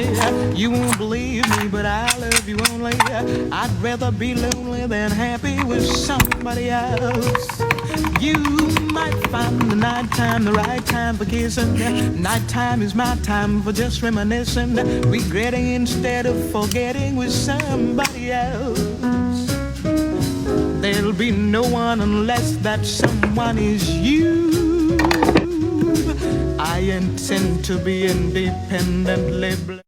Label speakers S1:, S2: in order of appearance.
S1: lonely. You won't believe me, but I love you only. I'd rather be lonely than happy with somebody else. You might find the nighttime the right time for kissing. Nighttime is my time for just reminiscing, regretting instead of forgetting with somebody else. There'll be no one unless that someone is you. I intend to be independently blessed.